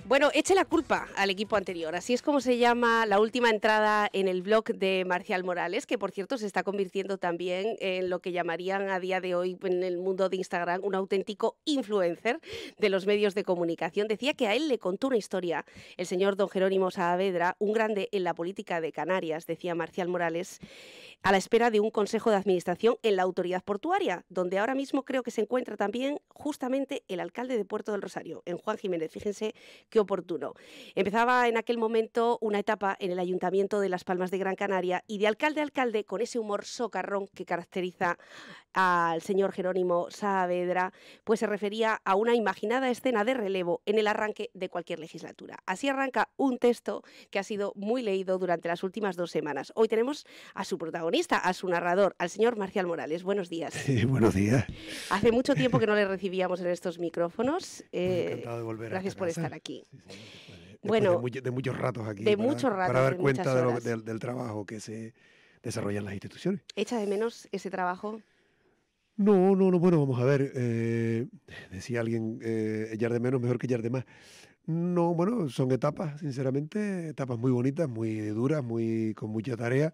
Bueno, eche la culpa al equipo anterior, así es como se llama la última entrada en el blog de Marcial Morales, que por cierto se está convirtiendo también en lo que llamarían a día de hoy en el mundo de Instagram un auténtico influencer de los medios de comunicación. Decía que a él le contó una historia el señor don Jerónimo Saavedra, un grande en la política de Canarias, decía Marcial Morales, a la espera de un consejo de administración en la autoridad portuaria, donde ahora mismo creo que se encuentra también justamente el alcalde de Puerto del Rosario, en Juan Jiménez. Fíjense qué oportuno. Empezaba en aquel momento una etapa en el Ayuntamiento de Las Palmas de Gran Canaria y de alcalde a alcalde, con ese humor socarrón que caracteriza al señor Jerónimo Saavedra, pues se refería a una imaginada escena de relevo en el arranque de cualquier legislatura. Así arranca un texto que ha sido muy leído durante las últimas 2 semanas. Hoy tenemos a su protagonista, a su narrador, al señor Marcial Morales. Buenos días. Buenos días. Hace mucho tiempo que no le recibíamos en estos micrófonos. Encantado de volver a gracias por estar aquí. Sí, bueno, de muchos ratos aquí. De muchos ratos. Para dar cuenta del trabajo que se desarrolla en las instituciones. ¿Echa de menos ese trabajo? No, bueno, vamos a ver. Decía alguien, echar de menos mejor que echar de más. No, bueno, son etapas, sinceramente, etapas muy bonitas, muy duras, con mucha tarea,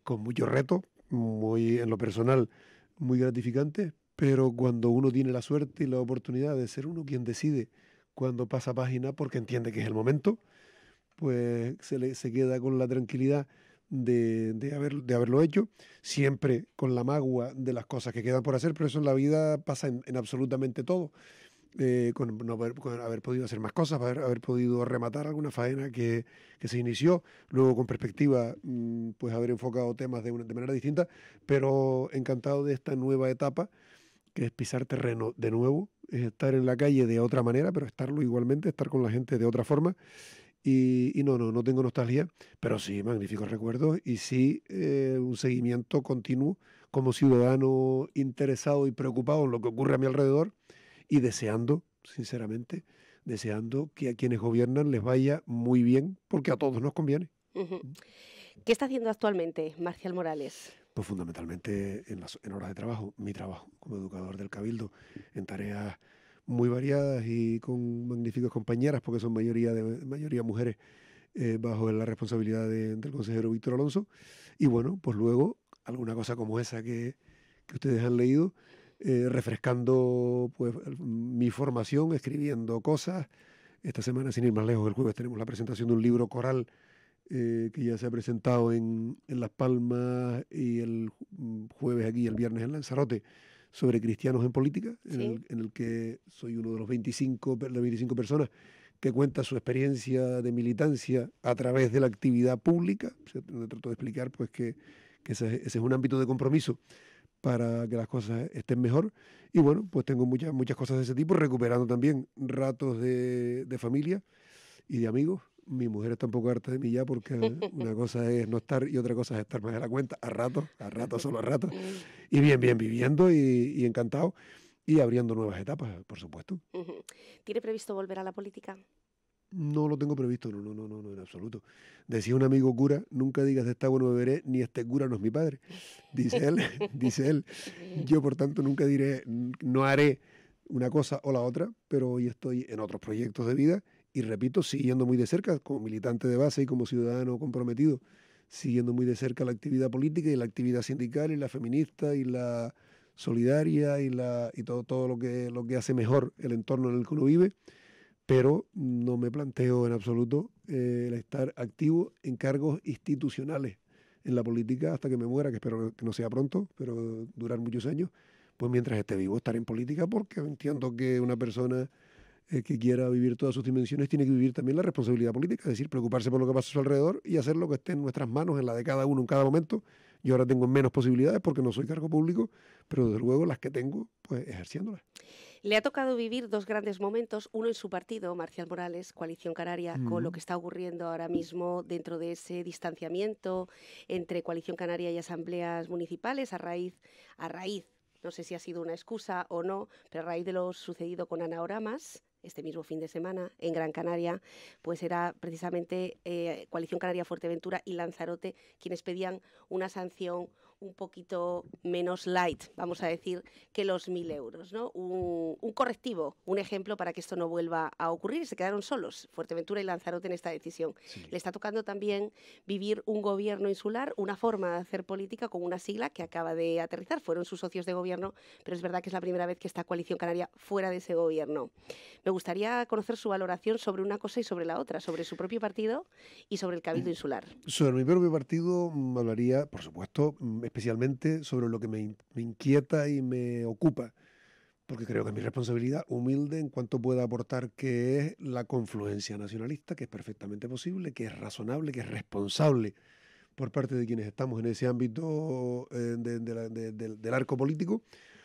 con mucho reto, muy en lo personal, muy gratificante, pero cuando uno tiene la suerte y la oportunidad de ser uno quien decide cuando pasa página, porque entiende que es el momento, pues se queda con la tranquilidad de haberlo hecho, siempre con la magua de las cosas que quedan por hacer, pero eso en la vida pasa en absolutamente todo. Con haber podido hacer más cosas, haber podido rematar alguna faena que se inició, luego con perspectiva, pues haber enfocado temas de manera distinta, pero encantado de esta nueva etapa, que es pisar terreno de nuevo, es estar en la calle de otra manera, pero estarlo igualmente, estar con la gente de otra forma. Y no tengo nostalgia, pero sí magníficos recuerdos y sí un seguimiento continuo como ciudadano interesado y preocupado en lo que ocurre a mi alrededor y deseando, sinceramente, que a quienes gobiernan les vaya muy bien, porque a todos nos conviene. ¿Qué está haciendo actualmente Marcial Morales? Pues fundamentalmente en horas de trabajo, mi trabajo como educador del Cabildo, en tareas muy variadas y con magníficas compañeras, porque son mayoría mujeres, bajo la responsabilidad del consejero Víctor Alonso. Y bueno, pues luego alguna cosa como esa que ustedes han leído, refrescando pues mi formación, escribiendo cosas. Esta semana, sin ir más lejos, el jueves tenemos la presentación de un libro coral que ya se ha presentado en Las Palmas y el jueves aquí y el viernes en Lanzarote, sobre cristianos en política, ¿Sí? en el que soy uno de las 25 personas que cuenta su experiencia de militancia a través de la actividad pública. O sea, trato de explicar pues que ese es un ámbito de compromiso para que las cosas estén mejor. Y bueno, pues tengo muchas cosas de ese tipo, recuperando también ratos de familia y de amigos. Mi mujer está un poco harta de mí ya, porque una cosa es no estar y otra cosa es estar más de la cuenta, a ratos, solo a ratos. Y bien viviendo y encantado y abriendo nuevas etapas, por supuesto. ¿Tiene previsto volver a la política? No lo tengo previsto, no, en absoluto. Decía un amigo cura, nunca digas de esta bueno beberé, ni este cura no es mi padre. Dice él. Yo, por tanto, nunca diré, no haré una cosa o la otra, pero hoy estoy en otros proyectos de vida y, repito, siguiendo muy de cerca, como militante de base y como ciudadano comprometido, siguiendo muy de cerca la actividad política y la actividad sindical y la feminista y la solidaria y todo lo que hace mejor el entorno en el que uno vive. Pero no me planteo en absoluto el estar activo en cargos institucionales en la política hasta que me muera, que espero que no sea pronto, pero durar muchos años. Pues mientras esté vivo, estar en política, porque entiendo que una persona que quiera vivir todas sus dimensiones tiene que vivir también la responsabilidad política, es decir, preocuparse por lo que pasa a su alrededor y hacer lo que esté en nuestras manos, en la de cada uno en cada momento. Yo ahora tengo menos posibilidades porque no soy cargo público, pero desde luego las que tengo, pues ejerciéndolas. Le ha tocado vivir 2 grandes momentos, uno en su partido, Marcial Morales, Coalición Canaria, con lo que está ocurriendo ahora mismo dentro de ese distanciamiento entre Coalición Canaria y asambleas municipales a raíz, no sé si ha sido una excusa o no, pero a raíz de lo sucedido con Ana Oramas, este mismo fin de semana en Gran Canaria, pues era precisamente Coalición Canaria Fuerteventura y Lanzarote quienes pedían una sanción un poquito menos light, vamos a decir, que los 1.000 euros, ¿no? Un correctivo, un ejemplo para que esto no vuelva a ocurrir. Se quedaron solos Fuerteventura y Lanzarote en esta decisión. Sí. Le está tocando también vivir un gobierno insular, una forma de hacer política con una sigla que acaba de aterrizar. Fueron sus socios de gobierno, pero es verdad que es la primera vez que está Coalición Canaria fuera de ese gobierno. Me gustaría conocer su valoración sobre una cosa y sobre la otra, sobre su propio partido y sobre el Cabildo Insular. Sobre mi propio partido hablaría, por supuesto, especialmente sobre lo que me inquieta y me ocupa, porque creo que es mi responsabilidad humilde en cuanto pueda aportar, que es la confluencia nacionalista, que es perfectamente posible, que es razonable, que es responsable por parte de quienes estamos en ese ámbito del arco político.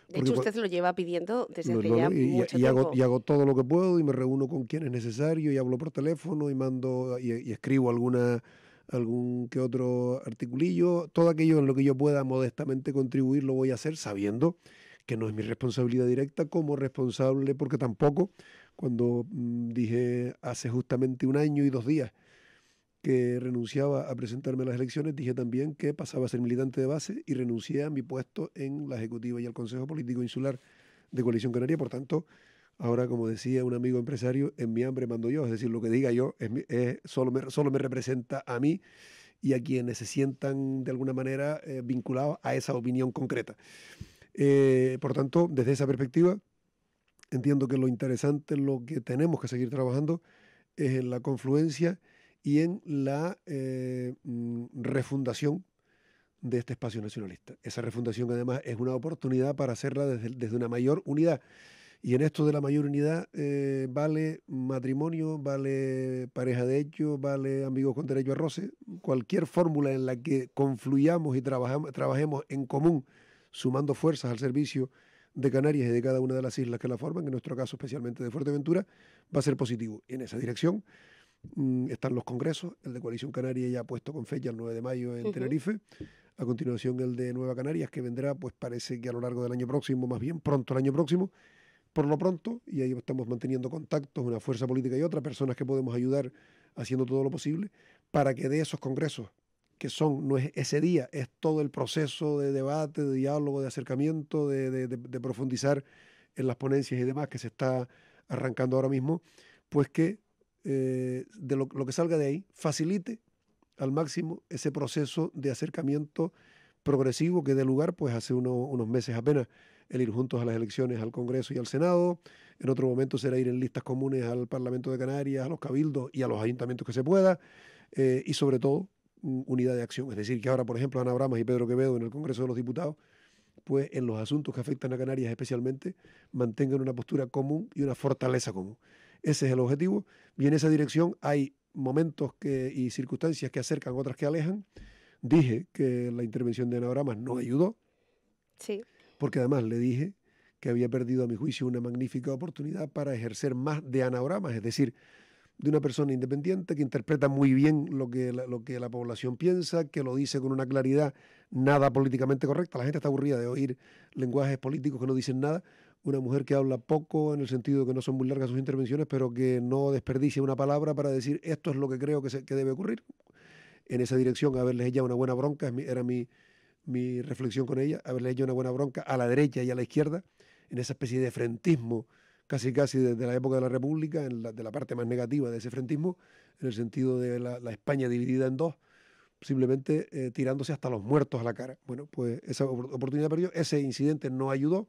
De hecho, usted lo lleva pidiendo desde hace ya mucho tiempo. Y hago todo lo que puedo y me reúno con quien es necesario y hablo por teléfono y mando y escribo algún que otro articulillo. Todo aquello en lo que yo pueda modestamente contribuir lo voy a hacer, sabiendo que no es mi responsabilidad directa como responsable, porque tampoco cuando dije hace justamente 1 año y 2 días que renunciaba a presentarme a las elecciones, dije también que pasaba a ser militante de base y renuncié a mi puesto en la Ejecutiva y al Consejo Político Insular de Coalición Canaria. Por tanto, ahora, como decía un amigo empresario, en mi hambre mando yo, es decir, lo que diga yo solo me representa a mí y a quienes se sientan de alguna manera vinculados a esa opinión concreta. Por tanto, desde esa perspectiva, entiendo que lo interesante, lo que tenemos que seguir trabajando, es en la confluencia y en la refundación de este espacio nacionalista. Esa refundación, además, es una oportunidad para hacerla desde una mayor unidad. Y en esto de la mayor unidad vale matrimonio, vale pareja de hecho, vale amigos con derecho a roce. Cualquier fórmula en la que confluyamos y trabajemos en común, sumando fuerzas al servicio de Canarias y de cada una de las islas que la forman, en nuestro caso especialmente de Fuerteventura, va a ser positivo. Y en esa dirección están los congresos. El de Coalición Canaria ya ha puesto con fecha el 9 de mayo en Tenerife. A continuación el de Nueva Canarias, que vendrá, pues parece que a lo largo del año próximo, más bien pronto el año próximo. Por lo pronto, y ahí estamos manteniendo contactos, una fuerza política y otra, personas que podemos ayudar haciendo todo lo posible para que de esos congresos, que no es ese día, es todo el proceso de debate, de diálogo, de acercamiento, de profundizar en las ponencias y demás que se está arrancando ahora mismo, pues que de lo que salga de ahí facilite al máximo ese proceso de acercamiento progresivo que dé lugar, pues hace unos meses apenas, el ir juntos a las elecciones al Congreso y al Senado. En otro momento será ir en listas comunes al Parlamento de Canarias, a los cabildos y a los ayuntamientos que se pueda, y sobre todo unidad de acción. Es decir, que ahora, por ejemplo, Ana Bramas y Pedro Quevedo en el Congreso de los Diputados, pues en los asuntos que afectan a Canarias especialmente, mantengan una postura común y una fortaleza común. Ese es el objetivo, y en esa dirección hay momentos y circunstancias que acercan, otras que alejan. Dije que la intervención de Ana Bramas no ayudó, sí, porque además le dije que había perdido, a mi juicio, una magnífica oportunidad para ejercer más de Ana Bramas, es decir, de una persona independiente que interpreta muy bien lo que la población piensa, que lo dice con una claridad nada políticamente correcta. La gente está aburrida de oír lenguajes políticos que no dicen nada. Una mujer que habla poco, en el sentido de que no son muy largas sus intervenciones, pero que no desperdicia una palabra para decir esto es lo que creo que debe ocurrir. En esa dirección, haberles ella una buena bronca, era mi reflexión con ella, haberle hecho una buena bronca a la derecha y a la izquierda, en esa especie de frentismo, casi desde la época de la República, de la parte más negativa de ese frentismo, en el sentido de la España dividida en dos, simplemente tirándose hasta los muertos a la cara. Bueno, pues esa oportunidad perdió, ese incidente no ayudó,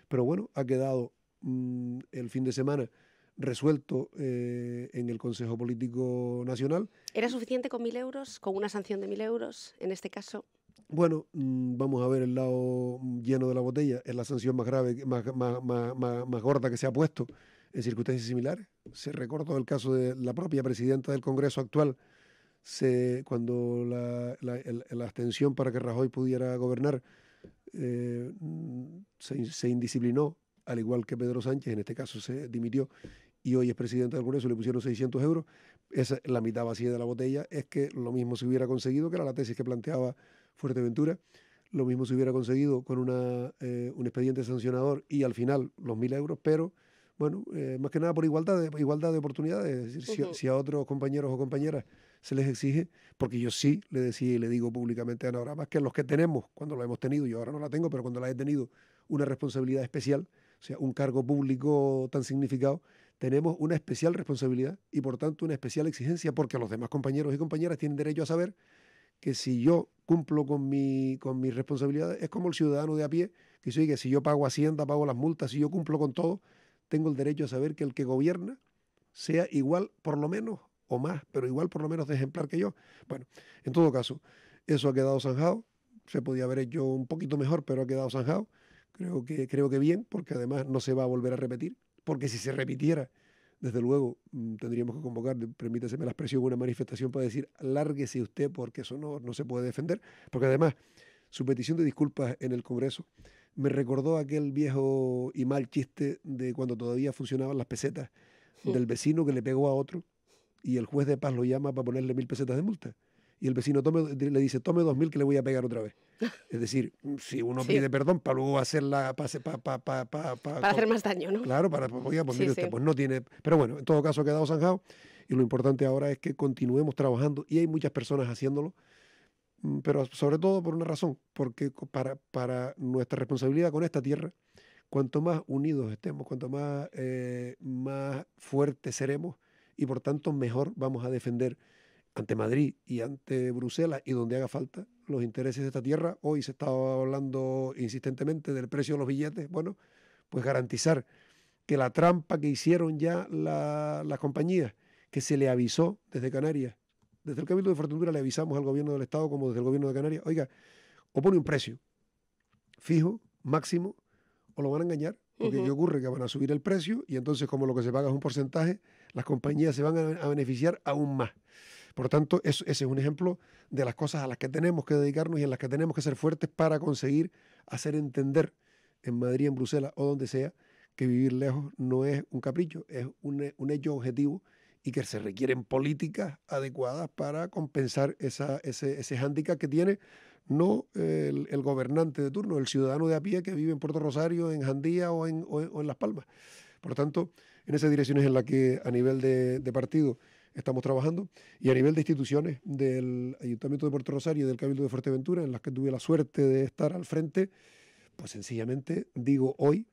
pero bueno, ha quedado el fin de semana resuelto en el Consejo Político Nacional. ¿Era suficiente con 1.000 euros, con una sanción de 1.000 euros en este caso? Bueno, vamos a ver el lado lleno de la botella. Es la sanción más grave, más gorda que se ha puesto en circunstancias similares. Se recordó el caso de la propia presidenta del Congreso actual, cuando la abstención para que Rajoy pudiera gobernar se indisciplinó, al igual que Pedro Sánchez, en este caso se dimitió, y hoy es presidente del Congreso, le pusieron 600 euros. Esa, la mitad vacía de la botella, es que lo mismo se hubiera conseguido, que era la tesis que planteaba Fuerteventura, lo mismo se hubiera conseguido con un expediente sancionador y al final los 1.000 euros, pero bueno, más que nada por igualdad de oportunidades. Es decir, si a otros compañeros o compañeras se les exige, porque yo sí le decía y le digo públicamente a Ana Brabas que los que tenemos, cuando la hemos tenido, yo ahora no la tengo, pero cuando la he tenido, una responsabilidad especial, o sea, un cargo público tan significado, tenemos una especial responsabilidad y por tanto una especial exigencia, porque los demás compañeros y compañeras tienen derecho a saber que si yo cumplo con mis responsabilidades, es como el ciudadano de a pie, que dice, que si yo pago Hacienda, pago las multas, si yo cumplo con todo, tengo el derecho a saber que el que gobierna sea igual, por lo menos, o más, pero igual por lo menos de ejemplar que yo. Bueno, en todo caso, eso ha quedado zanjado, se podía haber hecho un poquito mejor, pero ha quedado zanjado. Creo que bien, porque además no se va a volver a repetir, porque si se repitiera, desde luego tendríamos que convocar, permítaseme la expresión, una manifestación para decir, lárguese usted porque eso no se puede defender, porque además su petición de disculpas en el Congreso me recordó aquel viejo y mal chiste de cuando todavía funcionaban las pesetas, del vecino que le pegó a otro y el juez de paz lo llama para ponerle 1000 pesetas de multa. Y el vecino le dice, tome 2000 que le voy a pegar otra vez. Es decir, si uno Sí, pide perdón para luego hacerla, para hacer más daño, ¿no? claro, oiga, pues Sí, mire sí. usted, pues no tiene. Pero bueno, en todo caso ha quedado zanjado y lo importante ahora es que continuemos trabajando y hay muchas personas haciéndolo, pero sobre todo por una razón, porque para nuestra responsabilidad con esta tierra, cuanto más unidos estemos, cuanto más fuertes seremos y por tanto mejor vamos a defender ante Madrid y ante Bruselas y donde haga falta los intereses de esta tierra. Hoy se estaba hablando insistentemente del precio de los billetes. Bueno, pues garantizar que la trampa que hicieron ya las compañías, que se le avisó desde Canarias, desde el Cabildo de Fuerteventura le avisamos al gobierno del Estado como desde el gobierno de Canarias, oiga, o pone un precio fijo, máximo, o lo van a engañar, porque ¿qué ocurre? Que van a subir el precio y entonces como lo que se paga es un porcentaje, las compañías se van a beneficiar aún más. Por tanto, ese es un ejemplo de las cosas a las que tenemos que dedicarnos y en las que tenemos que ser fuertes para conseguir hacer entender en Madrid, en Bruselas o donde sea, que vivir lejos no es un capricho, es un hecho objetivo y que se requieren políticas adecuadas para compensar ese hándicap que tiene no el gobernante de turno, el ciudadano de a pie que vive en Puerto Rosario, en Jandía o en Las Palmas. Por lo tanto, en esas direcciones en las que a nivel de partido estamos trabajando y a nivel de instituciones del Ayuntamiento de Puerto Rosario y del Cabildo de Fuerteventura, en las que tuve la suerte de estar al frente, pues sencillamente digo hoy,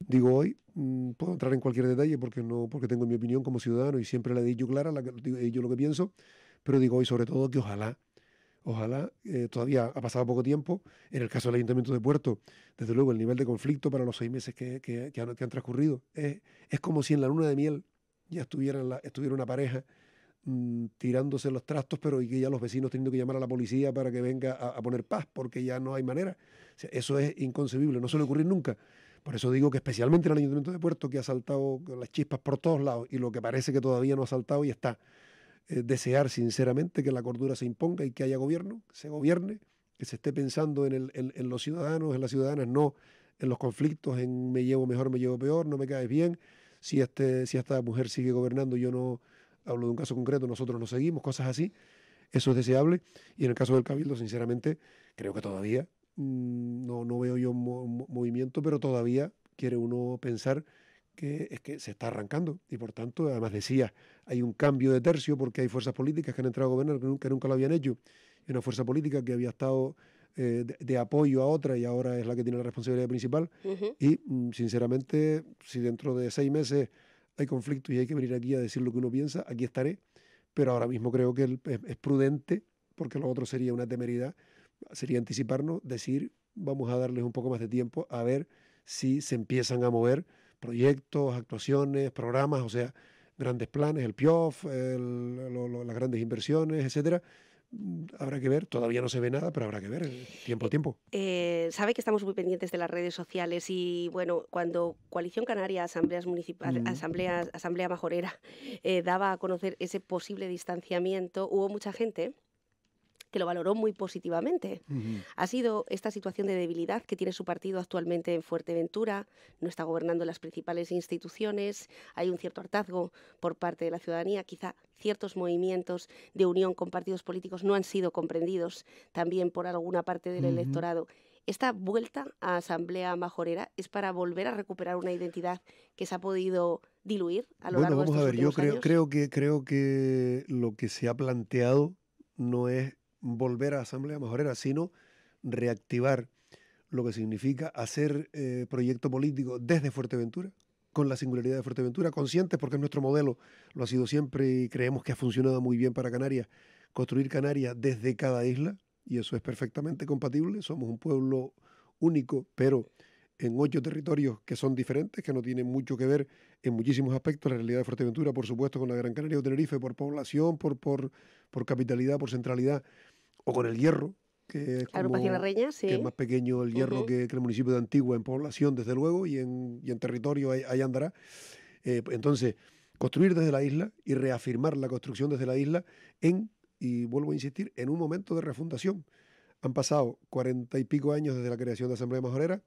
puedo entrar en cualquier detalle porque tengo mi opinión como ciudadano y siempre la he dicho clara, he dicho lo que pienso, pero digo hoy sobre todo que ojalá, todavía ha pasado poco tiempo, en el caso del Ayuntamiento de Puerto, desde luego el nivel de conflicto para los 6 meses que han transcurrido, es como si en la luna de miel ya estuviera una pareja tirándose los trastos, pero y que ya los vecinos teniendo que llamar a la policía para que venga a poner paz, porque ya no hay manera. O sea, eso es inconcebible, no suele ocurrir nunca. Por eso digo que especialmente en el Ayuntamiento de Puerto, que ha saltado las chispas por todos lados, y lo que parece que todavía no ha saltado y está, desear sinceramente que la cordura se imponga y que haya gobierno, que se gobierne, que se esté pensando en los ciudadanos, en las ciudadanas, no en los conflictos, en me llevo mejor, me llevo peor, no me caes bien, si esta mujer sigue gobernando, yo no hablo de un caso concreto, nosotros no seguimos, cosas así, eso es deseable. Y en el caso del Cabildo, sinceramente, creo que todavía no veo yo movimiento, pero todavía quiere uno pensar que es que se está arrancando y por tanto, además decía, hay un cambio de tercio porque hay fuerzas políticas que han entrado a gobernar que nunca lo habían hecho y una fuerza política que había estado de apoyo a otra y ahora es la que tiene la responsabilidad principal y sinceramente, si dentro de 6 meses hay conflictos y hay que venir aquí a decir lo que uno piensa, aquí estaré, pero ahora mismo creo que es prudente, porque lo otro sería una temeridad, sería anticiparnos, decir, vamos a darles un poco más de tiempo a ver si se empiezan a mover proyectos, actuaciones, programas, o sea, grandes planes, el PIOF, las grandes inversiones, etcétera. Habrá que ver, todavía no se ve nada, pero habrá que ver, tiempo a tiempo. Sabe que estamos muy pendientes de las redes sociales y, bueno, cuando Coalición Canaria, Asambleas Municipales, Mm, Asamblea Majorera, daba a conocer ese posible distanciamiento, hubo mucha gente que lo valoró muy positivamente. ujú. Ha sido esta situación de debilidad que tiene su partido actualmente en Fuerteventura, no está gobernando las principales instituciones, hay un cierto hartazgo por parte de la ciudadanía, quizá ciertos movimientos de unión con partidos políticos no han sido comprendidos también por alguna parte del Ujú. electorado. esta vuelta a Asamblea Majorera es para volver a recuperar una identidad que se ha podido diluir a lo largo de Vamos a estos ver, yo últimos años. creo que lo que se ha planteado no es volver a Asamblea Majorera, sino reactivar lo que significa hacer proyecto político desde Fuerteventura, con la singularidad de Fuerteventura, conscientes porque es nuestro modelo, lo ha sido siempre y creemos que ha funcionado muy bien para Canarias, construir Canarias desde cada isla, y eso es perfectamente compatible. Somos un pueblo único, pero en 8 territorios que son diferentes, que no tienen mucho que ver en muchísimos aspectos. La realidad de Fuerteventura, por supuesto, con la Gran Canaria o Tenerife, por población, por capitalidad, por centralidad, o con el Hierro, que es La agrupación La como Reña, que es sí. más pequeño el Hierro que el municipio de Antigua en población, desde luego, y en territorio ahí andará. Entonces, construir desde la isla y reafirmar la construcción desde la isla y vuelvo a insistir, en un momento de refundación. Han pasado 40 y pico años desde la creación de Asamblea Majorera,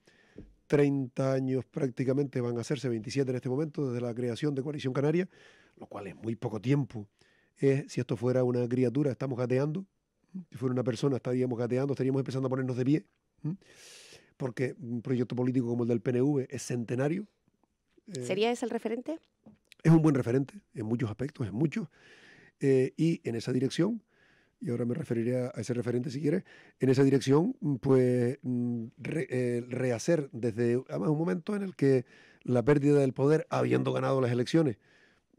30 años prácticamente van a hacerse, 27 en este momento, desde la creación de Coalición Canaria, lo cual es muy poco tiempo. Si esto fuera una criatura, estamos gateando. Si fuera una persona, estaríamos gateando, estaríamos empezando a ponernos de pie, porque un proyecto político como el del PNV es centenario. ¿Sería ese el referente? Es un buen referente en muchos aspectos, en muchos. Y en esa dirección, y ahora me referiré a ese referente si quieres, en esa dirección, pues rehacer desde además un momento en el que la pérdida del poder, habiendo ganado las elecciones,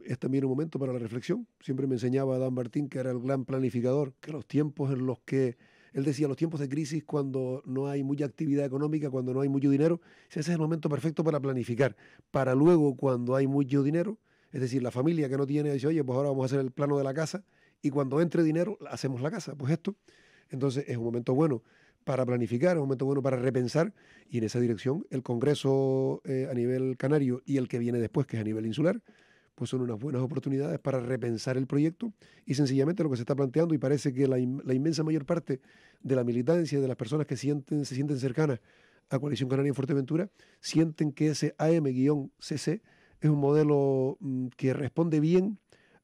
es también un momento para la reflexión. Siempre me enseñaba Dan Martín, que era el gran planificador, que los tiempos en los que, él decía, los tiempos de crisis, cuando no hay mucha actividad económica, cuando no hay mucho dinero, ese es el momento perfecto para planificar. Para luego, cuando hay mucho dinero, es decir, la familia que no tiene, dice, oye, pues ahora vamos a hacer el plano de la casa, y cuando entre dinero, hacemos la casa. Pues esto, entonces es un momento bueno para planificar, es un momento bueno para repensar, y en esa dirección el Congreso a nivel canario y el que viene después, que es a nivel insular, pues son unas buenas oportunidades para repensar el proyecto y sencillamente lo que se está planteando, y parece que la inmensa mayor parte de la militancia y de las personas que se sienten cercanas a Coalición Canaria en Fuerteventura, sienten que ese AM-CC es un modelo que responde bien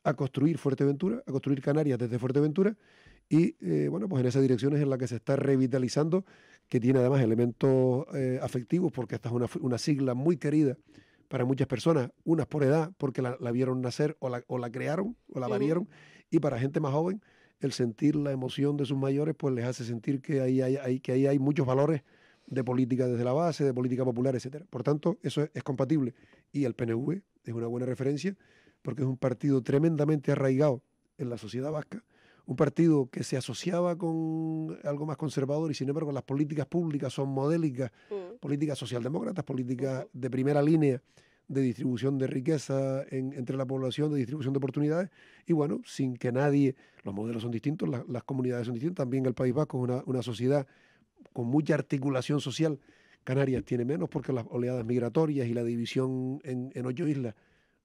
a construir Fuerteventura, a construir Canarias desde Fuerteventura, y bueno, pues en esa dirección es en la que se está revitalizando, que tiene además elementos afectivos, porque esta es una sigla muy querida para muchas personas, unas por edad, porque la vieron nacer o la crearon o la parieron, y para gente más joven, el sentir la emoción de sus mayores, pues les hace sentir que ahí hay muchos valores de política desde la base, de política popular, etcétera. Por tanto, eso es compatible. Y el PNV es una buena referencia, porque es un partido tremendamente arraigado en la sociedad vasca, un partido que se asociaba con algo más conservador y sin embargo las políticas públicas son modélicas, políticas socialdemócratas, políticas de primera línea de distribución de riqueza entre la población, de distribución de oportunidades, y bueno, sin que nadie, los modelos son distintos, las comunidades son distintas, también el País Vasco es una sociedad con mucha articulación social. Canarias tiene menos porque las oleadas migratorias y la división en 8 islas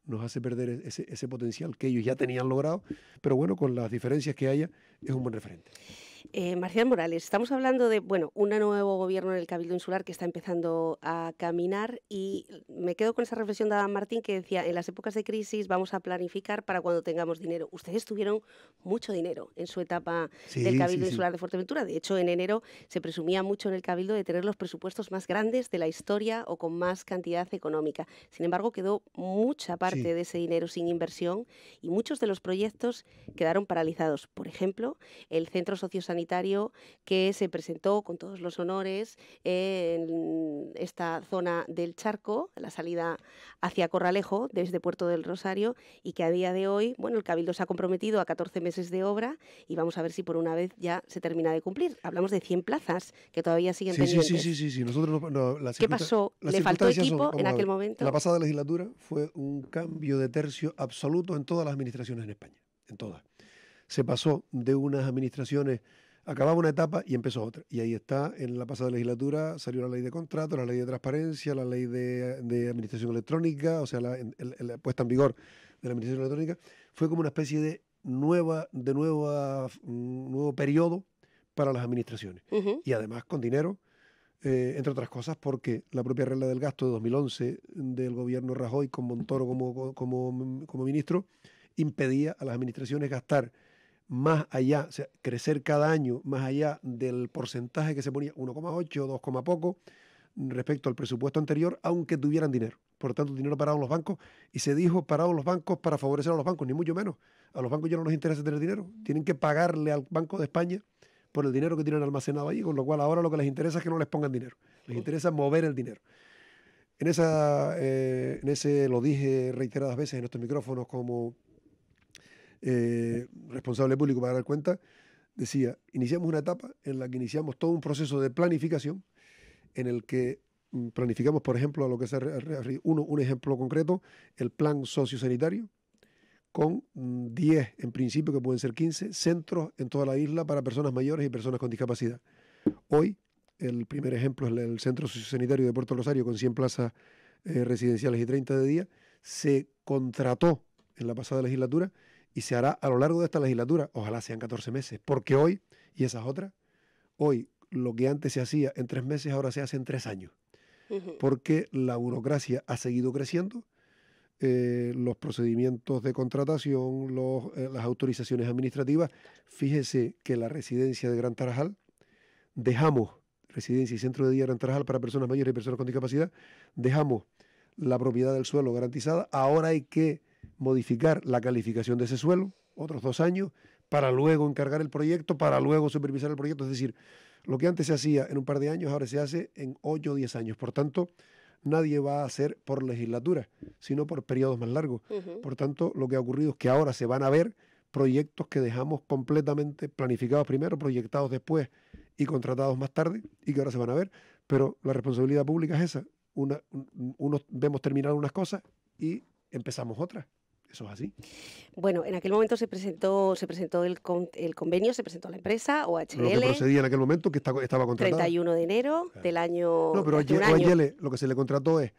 nos hace perder ese potencial que ellos ya tenían logrado, pero bueno, con las diferencias que haya, es un buen referente. Marcial Morales, estamos hablando de, bueno, un nuevo gobierno en el Cabildo Insular que está empezando a caminar, y me quedo con esa reflexión de Adam Martín que decía, en las épocas de crisis vamos a planificar para cuando tengamos dinero. Ustedes tuvieron mucho dinero en su etapa del Cabildo Insular de Fuerteventura. De hecho, en enero se presumía mucho en el Cabildo de tener los presupuestos más grandes de la historia o con más cantidad económica. Sin embargo, quedó mucha parte de ese dinero sin inversión y muchos de los proyectos quedaron paralizados. Por ejemplo, el Centro Sociosanitario que se presentó con todos los honores en esta zona del Charco, la salida hacia Corralejo desde Puerto del Rosario, y que a día de hoy, bueno, el Cabildo se ha comprometido a 14 meses de obra y vamos a ver si por una vez ya se termina de cumplir. Hablamos de 100 plazas que todavía siguen pendientes. Sí. Nosotros ¿Qué pasó? ¿Le faltó equipo en aquel momento? La pasada legislatura fue un cambio de tercio absoluto en todas las administraciones en España, en todas. Se pasó de unas administraciones, acababa una etapa y empezó otra. Y ahí está, en la pasada legislatura salió la ley de contratos, la ley de transparencia, la ley de administración electrónica, o sea, la puesta en vigor de la administración electrónica. Fue como una especie de nuevo periodo para las administraciones. Y además con dinero, entre otras cosas, porque la propia regla del gasto de 2011 del gobierno Rajoy, con Montoro como ministro, impedía a las administraciones gastar más allá, o sea, crecer cada año más allá del porcentaje que se ponía, 1,8, 2, poco, respecto al presupuesto anterior, aunque tuvieran dinero. Por lo tanto, dinero parado en los bancos, y se dijo parado en los bancos para favorecer a los bancos, ni mucho menos. A los bancos ya no les interesa tener dinero, tienen que pagarle al Banco de España por el dinero que tienen almacenado ahí, con lo cual ahora lo que les interesa es que no les pongan dinero, les interesa mover el dinero. En ese lo dije reiteradas veces en estos micrófonos como responsable público para dar cuenta, decía, iniciamos una etapa en la que iniciamos todo un proceso de planificación en el que planificamos, por ejemplo, a lo que se un ejemplo concreto, el plan sociosanitario, con 10, en principio, que pueden ser 15, centros en toda la isla para personas mayores y personas con discapacidad. Hoy, el primer ejemplo es el Centro Sociosanitario de Puerto Rosario, con 100 plazas residenciales y 30 de día. Se contrató en la pasada legislatura y se hará a lo largo de esta legislatura, ojalá sean 14 meses, porque hoy, y esa es otra, hoy lo que antes se hacía en 3 meses, ahora se hace en 3 años, porque la burocracia ha seguido creciendo, los procedimientos de contratación, las autorizaciones administrativas. Fíjese que la residencia de Gran Tarajal, dejamos residencia y centro de día Gran Tarajal para personas mayores y personas con discapacidad, dejamos la propiedad del suelo garantizada, ahora hay que modificar la calificación de ese suelo, otros 2 años, para luego encargar el proyecto, para luego supervisar el proyecto. Es decir, lo que antes se hacía en un par de años, ahora se hace en 8 o 10 años. Por tanto, nadie va a hacer por legislatura, sino por periodos más largos. Por tanto, lo que ha ocurrido es que ahora se van a ver proyectos que dejamos completamente planificados primero, proyectados después y contratados más tarde, y que ahora se van a ver. Pero la responsabilidad pública es esa. Unos vemos terminar unas cosas y empezamos otras. Eso es así. Bueno, en aquel momento se presentó el convenio, se presentó la empresa, OHL. Lo que procedía en aquel momento, que estaba contratado. 31 de enero del año... No, pero OHL lo que se le contrató es,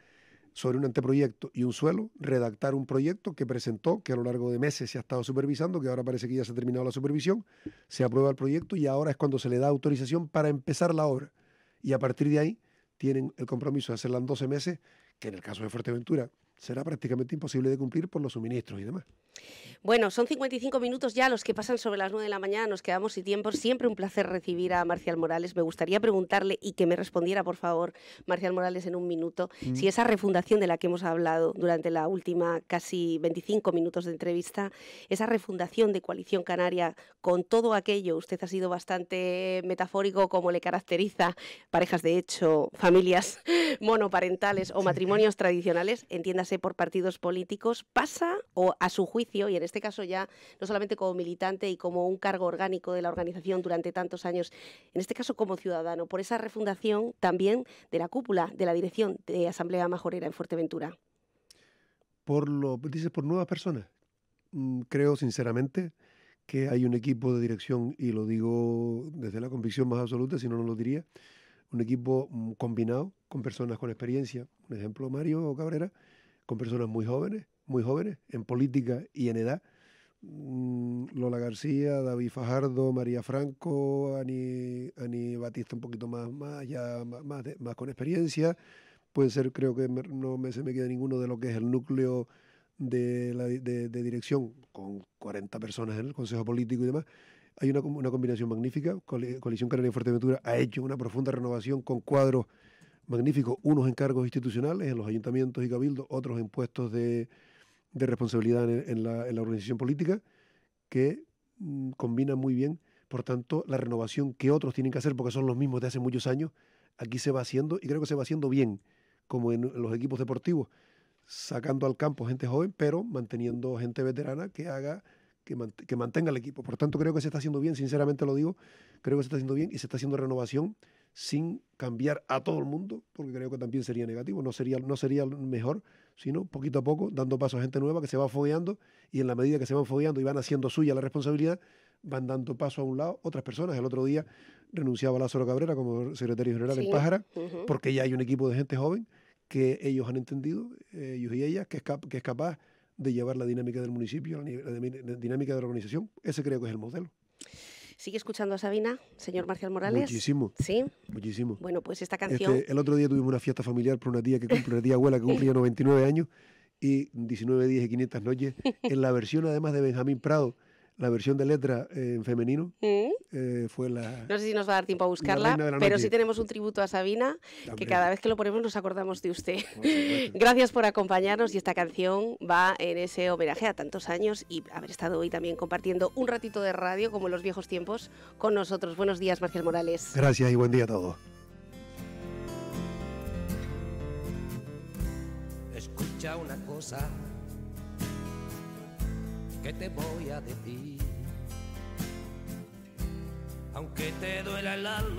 sobre un anteproyecto y un suelo, redactar un proyecto que presentó, que a lo largo de meses se ha estado supervisando, que ahora parece que ya se ha terminado la supervisión, se aprueba el proyecto y ahora es cuando se le da autorización para empezar la obra. Y a partir de ahí tienen el compromiso de hacerla en 12 meses, que en el caso de Fuerteventura será prácticamente imposible de cumplir por los suministros y demás. Bueno, son 55 minutos ya los que pasan sobre las 9 de la mañana, nos quedamos sin tiempo. Siempre un placer recibir a Marcial Morales. Me gustaría preguntarle, y que me respondiera, por favor, Marcial Morales, en un minuto, si esa refundación de la que hemos hablado durante la última casi 25 minutos de entrevista, esa refundación de Coalición Canaria, con todo aquello, usted ha sido bastante metafórico, como le caracteriza, parejas de hecho, familias monoparentales o matrimonios tradicionales, entiéndase por partidos políticos, pasa o a su juicio, y en este caso ya no solamente como militante y como un cargo orgánico de la organización durante tantos años, en este caso como ciudadano, por esa refundación también de la cúpula, de la dirección de Asamblea Majorera en Fuerteventura? Dices por nuevas personas. Creo sinceramente que hay un equipo de dirección, y lo digo desde la convicción más absoluta, si no, no lo diría, un equipo combinado con personas con experiencia. Un ejemplo, Mario Cabrera, con personas muy jóvenes en política y en edad. Lola García, David Fajardo, María Franco, Ani Batista un poquito más con experiencia. Puede ser, creo que no se me queda ninguno de lo que es el núcleo de dirección, con 40 personas en el Consejo Político y demás. Hay una combinación magnífica. Coalición Canaria de Fuerteventura ha hecho una profunda renovación con cuadros magníficos, unos en cargos institucionales en los ayuntamientos y cabildos, otros en puestos de responsabilidad en la organización política, que combinan muy bien. Por tanto, la renovación que otros tienen que hacer, porque son los mismos de hace muchos años, aquí se va haciendo, y creo que se va haciendo bien, como en los equipos deportivos, sacando al campo gente joven, pero manteniendo gente veterana que mantenga el equipo. Por tanto, creo que se está haciendo bien, sinceramente lo digo, creo que se está haciendo bien y se está haciendo renovación sin cambiar a todo el mundo, porque creo que también sería negativo, no sería mejor, sino poquito a poco, dando paso a gente nueva que se va fogueando, y en la medida que se van fogueando y van haciendo suya la responsabilidad, van dando paso a un lado otras personas. El otro día renunciaba Lázaro Cabrera como secretario general en Pájara, porque ya hay un equipo de gente joven que ellos han entendido, ellos y ellas, que es capaz de llevar la dinámica del municipio, la dinámica de la organización. Ese creo que es el modelo. ¿Sigue escuchando a Sabina, señor Marcial Morales? Muchísimo. ¿Sí? Muchísimo. Bueno, pues esta canción... El otro día tuvimos una fiesta familiar por una tía abuela que cumplía 99 años, y 19 días y 500 noches, en la versión además de Benjamín Prado, la versión de letra en femenino. Fue No sé si nos va a dar tiempo a buscarla, pero sí tenemos un tributo a Sabina, que cada vez que lo ponemos nos acordamos de usted. Gracias por acompañarnos, y esta canción va en ese homenaje a tantos años y haber estado hoy también compartiendo un ratito de radio, como en los viejos tiempos, con nosotros. Buenos días, Marcial Morales. Gracias y buen día a todos. Escucha una cosa que te voy a decir, aunque te duela el alma.